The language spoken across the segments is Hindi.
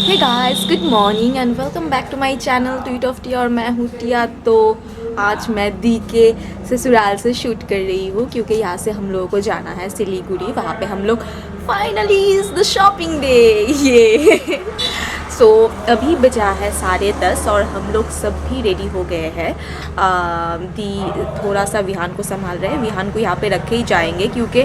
Hey guys, good morning and welcome back to my channel tweet of tea. और मैं हूँ टिया। तो आज मैं दी के ससुराल से शूट कर रही हूँ क्योंकि यहाँ से हम लोगों को जाना है सिलीगुड़ी। वहाँ पे हम लोग finally is the shopping day ये सो अभी बजा है 10:30 और हम लोग सब भी रेडी हो गए हैं। दी थोड़ा सा विहान को संभाल रहे हैं। विहान को यहाँ पे रखे ही जाएंगे क्योंकि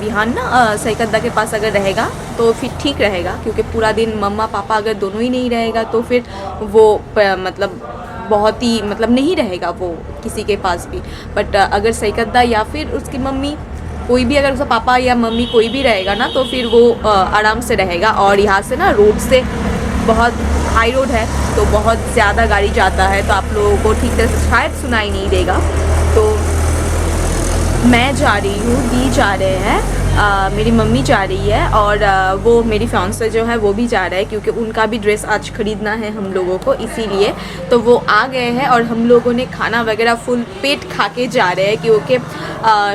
विहान ना सईकद्दा के पास अगर रहेगा तो फिर ठीक रहेगा, क्योंकि पूरा दिन मम्मा पापा अगर दोनों ही नहीं रहेगा तो फिर वो मतलब बहुत ही मतलब नहीं रहेगा वो किसी के पास भी। बट अगर सईकद्दा या फिर उसकी मम्मी कोई भी, अगर उसका पापा या मम्मी कोई भी रहेगा ना तो फिर वो आराम से रहेगा। और यहाँ से ना रोड से बहुत हाई रोड है तो बहुत ज़्यादा गाड़ी जाता है, तो आप लोगों को ठीक तरह से शायद सुनाई नहीं देगा। तो मैं जा रही हूँ, दी जा रहे हैं, मेरी मम्मी जा रही है और वो मेरी फियांसे जो है वो भी जा रहा है क्योंकि उनका भी ड्रेस आज ख़रीदना है हम लोगों को, इसीलिए तो वो आ गए हैं। और हम लोगों ने खाना वगैरह फुल पेट खा के जा रहे हैं क्योंकि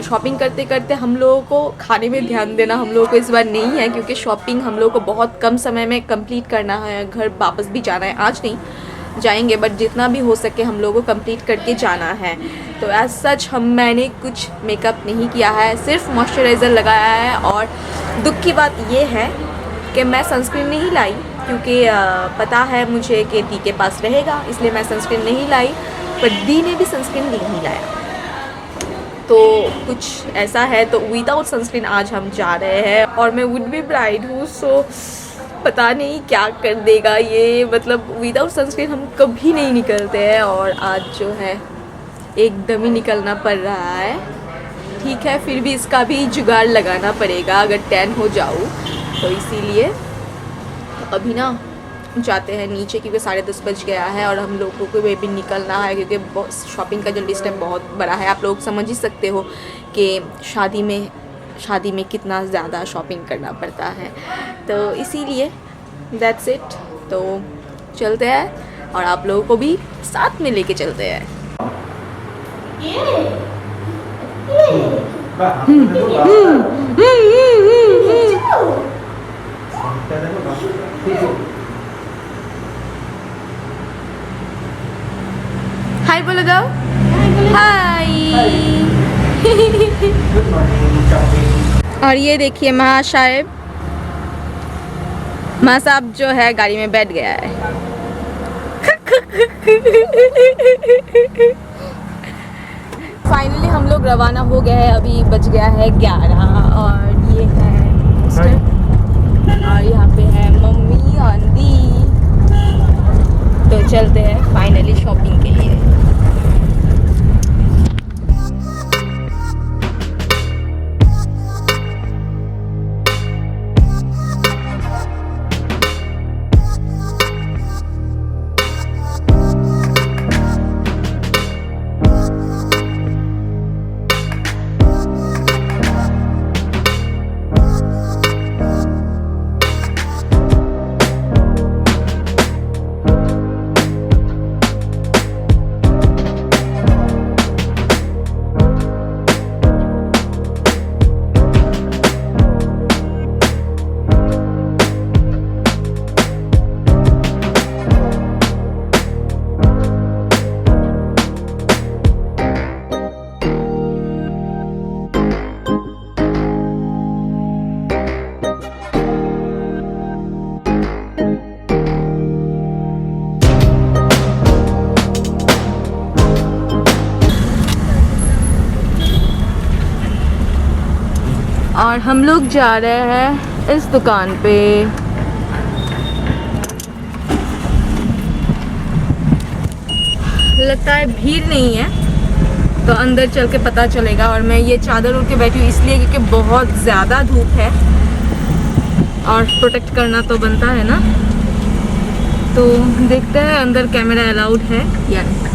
शॉपिंग करते करते हम लोगों को खाने में ध्यान देना हम लोगों को इस बार नहीं है, क्योंकि शॉपिंग हम लोगों को बहुत कम समय में कंप्लीट करना है। घर वापस भी जाना है, आज नहीं जाएंगे बट जितना भी हो सके हम लोगों को कंप्लीट करके जाना है। तो एज सच मैंने कुछ मेकअप नहीं किया है, सिर्फ मॉइस्चराइज़र लगाया है। और दुख की बात ये है कि मैं सनस्क्रीन नहीं लाई क्योंकि पता है मुझे कि दी के पास रहेगा, इसलिए मैं सनस्क्रीन नहीं लाई। पर दी ने भी सनस्क्रीन नहीं लाया, तो कुछ ऐसा है। तो विदाउट सनस्क्रीन आज हम जा रहे हैं और मैं वुड बी ब्राइड हूँ, सो पता नहीं क्या कर देगा ये। मतलब विदाउट सनस्क्रीन हम कभी नहीं निकलते हैं और आज जो है एकदम ही निकलना पड़ रहा है। ठीक है, फिर भी इसका भी जुगाड़ लगाना पड़ेगा अगर टैन हो जाऊँ तो, इसीलिए अभी ना जाते हैं नीचे क्योंकि 10:30 बज गया है और हम लोगों को भी निकलना है क्योंकि शॉपिंग का जो लिस्ट है बहुत बड़ा है। आप लोग समझ ही सकते हो कि शादी में कितना ज़्यादा शॉपिंग करना पड़ता है, तो इसीलिए दैट्स इट। तो चलते हैं और आप लोगों को भी साथ में लेके चलते हैं। हाय बोलो जाओ, हाय। और ये देखिए महासाहेब साहब जो है गाड़ी में बैठ गया है। फाइनली हम लोग रवाना हो गए हैं। अभी बज गया है 11 और ये है मिस्टर और यहाँ पे है मम्मी और दी। तो चलते हैं फाइनली शॉपिंग के लिए। और हम लोग जा रहे हैं इस दुकान पे। लगता है भीड़ नहीं है तो अंदर चल के पता चलेगा। और मैं ये चादर ओढ़ के बैठी हूँ इसलिए क्योंकि बहुत ज़्यादा धूप है और प्रोटेक्ट करना तो बनता है ना। तो देखते हैं अंदर कैमरा अलाउड है या नहीं।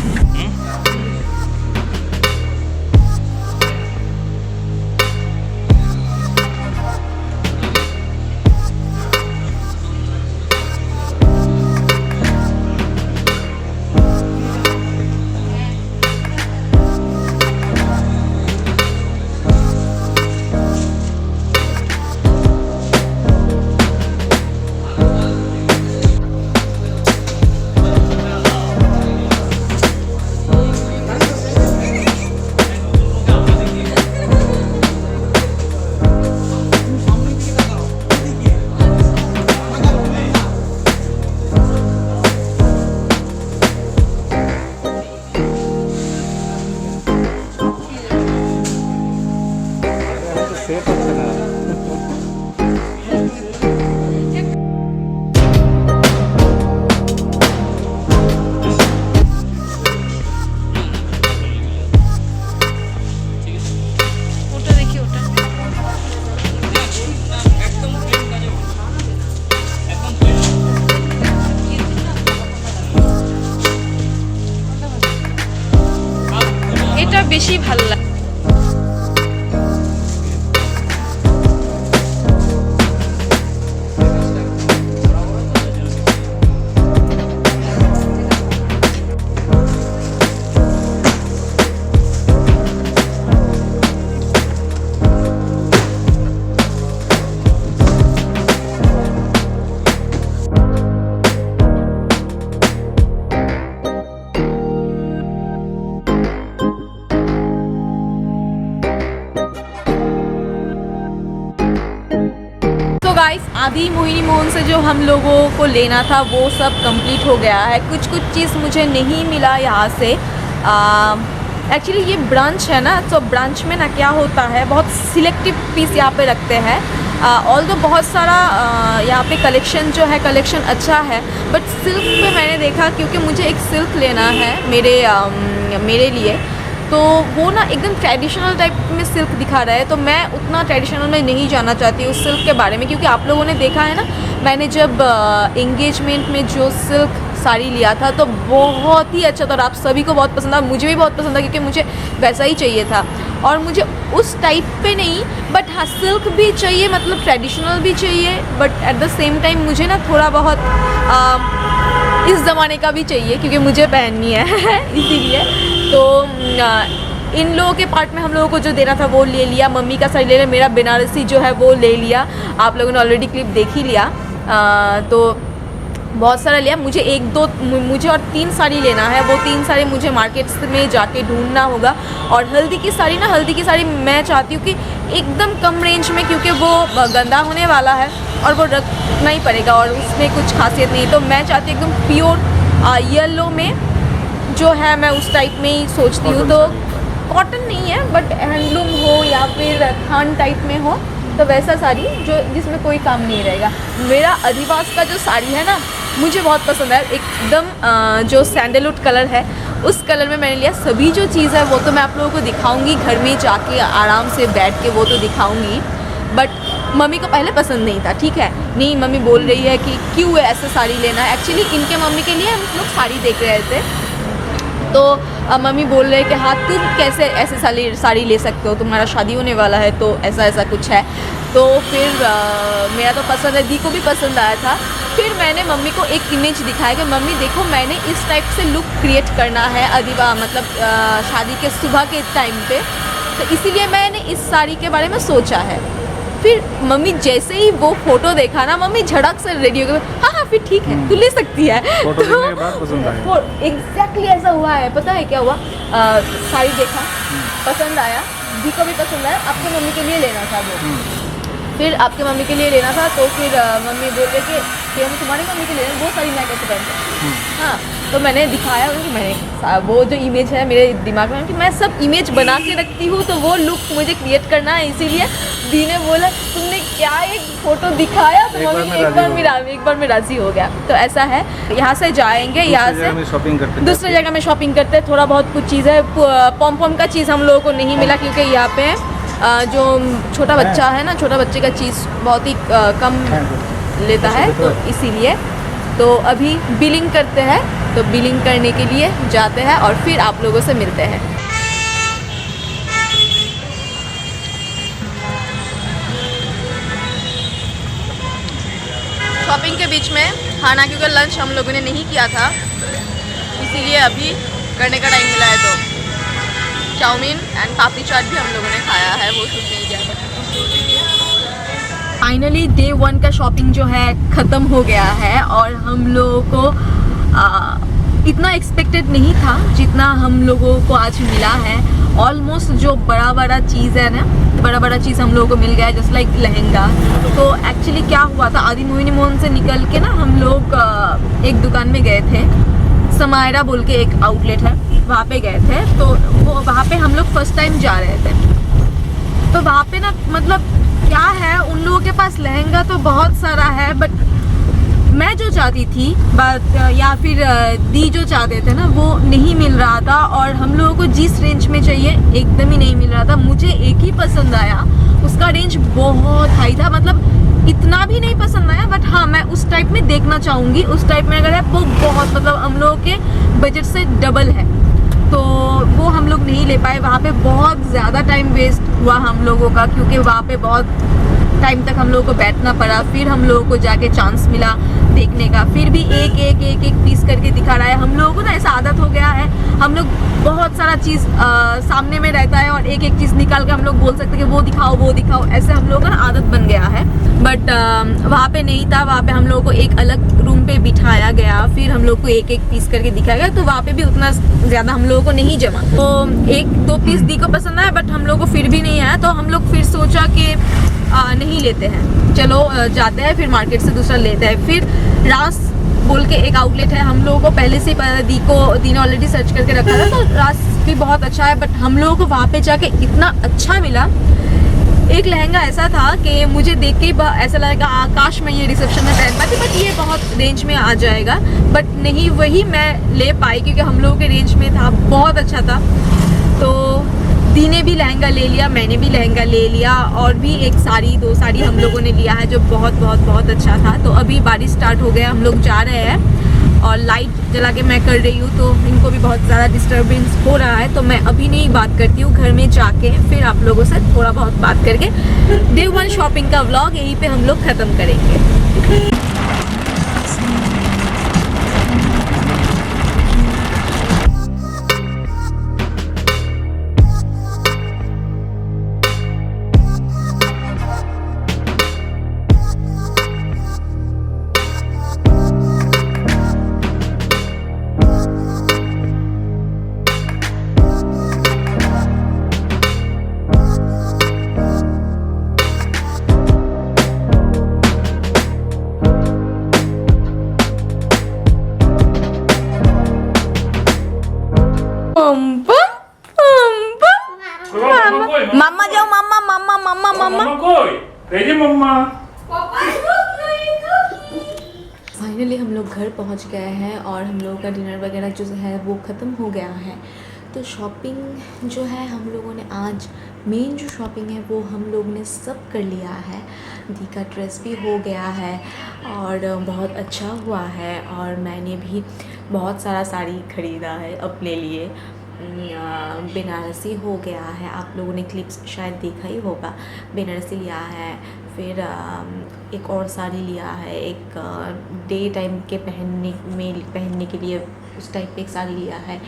বেশি ভালো লাগে। गाइस आदि मोहिनी मोहन से जो हम लोगों को लेना था वो सब कंप्लीट हो गया है। कुछ कुछ चीज़ मुझे नहीं मिला यहाँ से। एक्चुअली ये ब्रांच है ना, तो ब्रांच में ना क्या होता है, बहुत सिलेक्टिव पीस यहाँ पे रखते हैं। ऑल तो बहुत सारा यहाँ पे कलेक्शन जो है, कलेक्शन अच्छा है, बट सिल्क पे मैंने देखा, क्योंकि मुझे एक सिल्क लेना है मेरे लिए, तो वो ना एकदम ट्रेडिशनल टाइप में सिल्क दिखा रहा है, तो मैं उतना ट्रेडिशनल में नहीं जाना चाहती उस सिल्क के बारे में, क्योंकि आप लोगों ने देखा है ना, मैंने जब एंगेजमेंट में जो सिल्क साड़ी लिया था तो बहुत ही अच्छा था और आप सभी को बहुत पसंद आया, मुझे भी बहुत पसंद आया, क्योंकि मुझे वैसा ही चाहिए था। और मुझे उस टाइप पे नहीं, बट हाँ सिल्क भी चाहिए, मतलब ट्रेडिशनल भी चाहिए, but at the same time मुझे ना थोड़ा बहुत इस ज़माने का भी चाहिए, क्योंकि मुझे पहननी है इसीलिए। तो इन लोगों के पार्ट में हम लोगों को जो देना था वो ले लिया, मम्मी का साड़ी ले लिया, मेरा बनारसी जो है वो ले लिया, आप लोगों ने ऑलरेडी क्लिप देख ही लिया। तो बहुत सारा लिया, मुझे और 3 साड़ी लेना है, वो 3 साड़ी मुझे मार्केट में जाके ढूंढना होगा। और हल्दी की साड़ी मैं चाहती हूँ कि एकदम कम रेंज में, क्योंकि वो गंदा होने वाला है और वो रखना ही पड़ेगा और उसमें कुछ खासियत नहीं, तो मैं चाहती हूँ एकदम प्योर येलो में जो है, मैं उस टाइप में ही सोचती हूँ। तो कॉटन नहीं है, बट हैंडलूम हो या फिर थान टाइप में हो, तो वैसा साड़ी जो जिसमें कोई काम नहीं रहेगा। मेरा अधिवास का जो साड़ी है ना, मुझे बहुत पसंद है, एकदम जो सैंडलवुड कलर है उस कलर में मैंने लिया। सभी जो चीज़ है वो तो मैं आप लोगों को दिखाऊंगी घर में जाके आराम से बैठ के, वो तो दिखाऊंगी, बट मम्मी को पहले पसंद नहीं था, ठीक है, नहीं मम्मी बोल रही है कि क्यों ऐसे साड़ी लेना है। एक्चुअली इनके मम्मी के लिए हम लोग साड़ी देख रहे थे, तो मम्मी बोल रहे हैं कि हाँ तुम कैसे ऐसे साड़ी ले सकते हो, तुम्हारा शादी होने वाला है, तो ऐसा कुछ है। तो फिर मेरा तो पसंद है, दी को भी पसंद आया था। फिर मैंने मम्मी को एक इमेज दिखाया कि मम्मी देखो, मैंने इस टाइप से लुक क्रिएट करना है मतलब शादी के सुबह के टाइम पे, तो इसीलिए मैंने इस साड़ी के बारे में सोचा है। फिर मम्मी जैसे ही वो फोटो देखा ना, मम्मी झड़क से रेडी हो गई, हाँ फिर ठीक है तू ले सकती है। तो एग्जैक्टली ऐसा हुआ है। पता है क्या हुआ, साड़ी देखा, पसंद आया, दी को भी पसंद आया, आपकी मम्मी के लिए लेना था वो, फिर आपके मम्मी के लिए लेना था, तो फिर मम्मी बोल रहे कि हम तुम्हारी मम्मी के लिए वो साड़ी मैं कैसे पहन। हाँ, तो मैंने दिखाया उनको, मैंने वो जो इमेज है मेरे दिमाग में कि मैं सब इमेज बना के रखती हूँ, तो वो लुक मुझे क्रिएट करना है। इसीलिए दी ने बोला तुमने क्या एक फ़ोटो दिखाया, तो मम्मी एक बार में राज़ी हो गया। तो ऐसा है, यहाँ से जाएंगे, यहाँ से शॉपिंग करते हैं, दूसरी जगह में शॉपिंग करते हैं। थोड़ा बहुत कुछ चीज़ है, पॉम का चीज़ हम लोगों को नहीं मिला, क्योंकि यहाँ पे जो छोटा बच्चा है ना, छोटा बच्चे का चीज़ बहुत ही कम लेता है, तो इसीलिए। तो अभी बिलिंग करते हैं, तो बिलिंग करने के लिए जाते हैं और फिर आप लोगों से मिलते हैं। शॉपिंग के बीच में खाना, क्योंकि लंच हम लोगों ने नहीं किया था, इसीलिए अभी करने का टाइम मिला है, तो चाउमीन एंड पापड़ी चाट भी हम लोगों ने खाया है, वो शूट नहीं किया था। फाइनली डे 1 का शॉपिंग जो है ख़त्म हो गया है, और हम लोगों को इतना एक्सपेक्टेड नहीं था जितना हम लोगों को आज मिला है। ऑलमोस्ट जो बड़ा चीज़ है ना, बड़ा चीज़ हम लोगों को मिल गया है, जस्ट लाइक लहंगा। तो एक्चुअली क्या हुआ था, आदि मोहिनी मोहन से निकल के ना हम लोग एक दुकान में गए थे, समायरा बोल के एक आउटलेट है, वहाँ पे गए थे। तो वो वहाँ पे हम लोग फर्स्ट टाइम जा रहे थे, तो वहाँ पे ना मतलब क्या है, उन लोगों के पास लहंगा तो बहुत सारा है, बट मैं जो चाहती थी या फिर दी जो चाहते थे ना, वो नहीं मिल रहा था। और हम लोगों को जिस रेंज में चाहिए एकदम ही नहीं मिल रहा था। मुझे एक ही पसंद आया, उसका रेंज बहुत हाई था, मतलब इतना भी नहीं पसंद आया, बट हाँ मैं उस टाइप में देखना चाहूँगी। उस टाइप में अगर है वो बहुत, मतलब हम लोगों के बजट से डबल है, तो वो हम लोग नहीं ले पाए। वहाँ पे बहुत ज़्यादा टाइम वेस्ट हुआ हम लोगों का, क्योंकि वहाँ पे बहुत टाइम तक हम लोगों को बैठना पड़ा। फिर हम लोगों को जाके चांस मिला देखने का, फिर भी एक पीस करके दिखा रहा है। हम लोगों को ना ऐसा आदत हो गया है, हम लोग बहुत सारा चीज़ सामने में रहता है और एक एक चीज़ निकाल के हम लोग बोल सकते हैं कि वो दिखाओ, ऐसे हम लोगों का ना आदत बन गया है। बट वहाँ पे नहीं था, वहाँ पे हम लोगों को एक अलग रूम पे बिठाया गया, फिर हम लोग को एक एक पीस करके दिखाया गया। तो वहाँ पे भी उतना ज़्यादा हम लोगों को नहीं जमा, तो एक दो पीस दी को पसंद आया, बट हम लोग को फिर भी नहीं आया। तो हम लोग फिर सोचा कि नहीं लेते हैं, चलो जाते हैं फिर मार्केट से दूसरा लेते हैं। फिर रास बोल के एक आउटलेट है, हम लोगों को पहले से दी ने ऑलरेडी सर्च करके रखा था, तो रास भी बहुत अच्छा है। बट हम लोगों को वहाँ पे जाके इतना अच्छा मिला। एक लहंगा ऐसा था कि मुझे देख के ऐसा लगा आकाश में ये रिसेप्शन में पहन पाती, बट ये बहुत रेंज में आ जाएगा, बट नहीं, वही मैं ले पाई क्योंकि हम लोगों के रेंज में था, बहुत अच्छा था। तो दी ने भी लहंगा ले लिया, मैंने भी लहंगा ले लिया, और भी एक साड़ी, दो साड़ी हम लोगों ने लिया है जो बहुत बहुत बहुत अच्छा था। तो अभी बारिश स्टार्ट हो गया, हम लोग जा रहे हैं और लाइट जला के मैं कर रही हूँ, तो इनको भी बहुत ज़्यादा डिस्टर्बेंस हो रहा है। तो मैं अभी नहीं बात करती हूँ, घर में जाके फिर आप लोगों से थोड़ा बहुत बात करके डे 1 शॉपिंग का व्लॉग यहीं पे हम लोग ख़त्म करेंगे। मम्मा जाओ, मम्मा मम्मा मम्मा मम्मा मम्मा। फाइनली हम लोग घर पहुंच गए हैं और हम लोगों का डिनर वगैरह जो है वो ख़त्म हो गया है। तो शॉपिंग जो है हम लोगों ने आज मेन जो शॉपिंग है वो हम लोग ने सब कर लिया है। दी का ड्रेस भी हो गया है और बहुत अच्छा हुआ है, और मैंने भी बहुत सारा साड़ी ख़रीदा है अपने लिए। बनारसी हो गया है, आप लोगों ने क्लिप्स शायद देखा ही होगा, बनारसी लिया है। फिर एक और साड़ी लिया है, एक डे टाइम के पहनने के लिए उस टाइप पे एक साड़ी लिया है।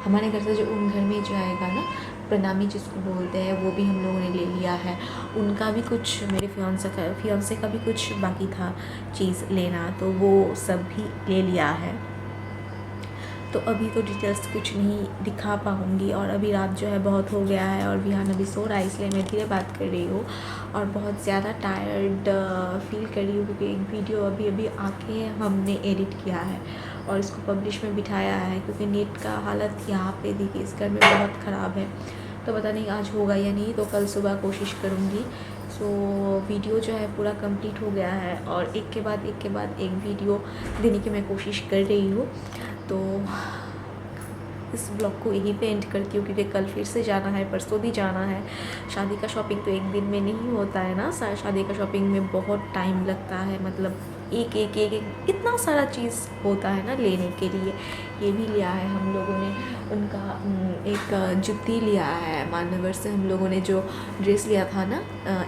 हमारे घर से जो उन घर में जो आएगा ना, प्रणामी जिसको बोलते हैं, वो भी हम लोगों ने ले लिया है। उनका भी कुछ, मेरे फियांसे का भी कुछ बाकी था चीज़ लेना, तो वो सब भी ले लिया है। तो अभी तो डिटेल्स कुछ नहीं दिखा पाऊँगी, और अभी रात जो है बहुत हो गया है और विहान अभी सो रहा है, इसलिए मैं धीरे बात कर रही हूँ और बहुत ज़्यादा टायर्ड फील कर रही हूँ, क्योंकि एक वीडियो अभी आके हमने एडिट किया है और इसको पब्लिश में बिठाया है, क्योंकि नेट का हालत यहाँ पे देखिए इस घर में बहुत ख़राब है। तो पता नहीं आज होगा या नहीं, तो कल सुबह कोशिश करूँगी। सो वीडियो जो है पूरा कंप्लीट हो गया है और एक के बाद एक वीडियो देने की मैं कोशिश कर रही हूँ। तो इस ब्लॉग को यहीं पे एंड करती हूँ, क्योंकि कल फिर से जाना है, परसों भी जाना है। शादी का शॉपिंग तो एक दिन में नहीं होता है ना, शादी का शॉपिंग में बहुत टाइम लगता है, मतलब एक इतना सारा चीज़ होता है ना लेने के लिए। ये भी लिया है हम लोगों ने, उनका एक जुत्ती लिया है मानवर से, हम लोगों ने जो ड्रेस लिया था ना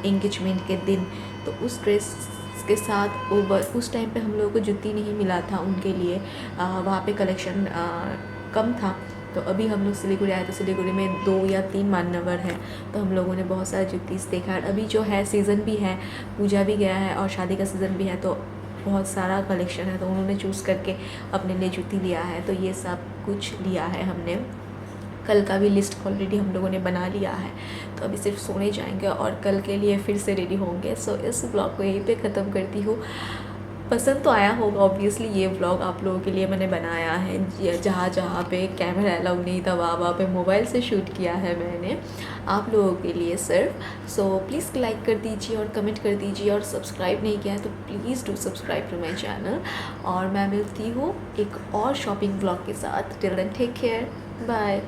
एंगेजमेंट के दिन, तो उस ड्रेस के साथ उस टाइम पे हम लोगों को जुत्ती नहीं मिला था उनके लिए, वहाँ पे कलेक्शन कम था। तो अभी हम लोग सिलीगुड़ी आए, तो सिलीगुड़ी में 2 या 3 मान्यवर हैं, तो हम लोगों ने बहुत सारा जुत्तीस देखा है। अभी जो है सीज़न भी है, पूजा भी गया है और शादी का सीज़न भी है, तो बहुत सारा कलेक्शन है, तो उन्होंने चूज़ करके अपने लिए जूती लिया है। तो ये सब कुछ लिया है हमने। कल का भी लिस्ट ऑलरेडी हम लोगों ने बना लिया है, तो अभी सिर्फ सोने जाएंगे और कल के लिए फिर से रेडी होंगे। सो इस ब्लॉग को यहीं पे ख़त्म करती हूँ। पसंद तो आया होगा ऑब्वियसली, ये व्लॉग आप लोगों के लिए मैंने बनाया है। जहाँ पे कैमरा अलाउ नहीं था वहाँ पे मोबाइल से शूट किया है मैंने आप लोगों के लिए सिर्फ। सो प्लीज़ लाइक कर दीजिए और कमेंट कर दीजिए, और सब्सक्राइब नहीं किया है तो please do subscribe to my channel. और मैं मिलती हूँ एक और शॉपिंग व्लॉग के साथ। Till then take care, bye.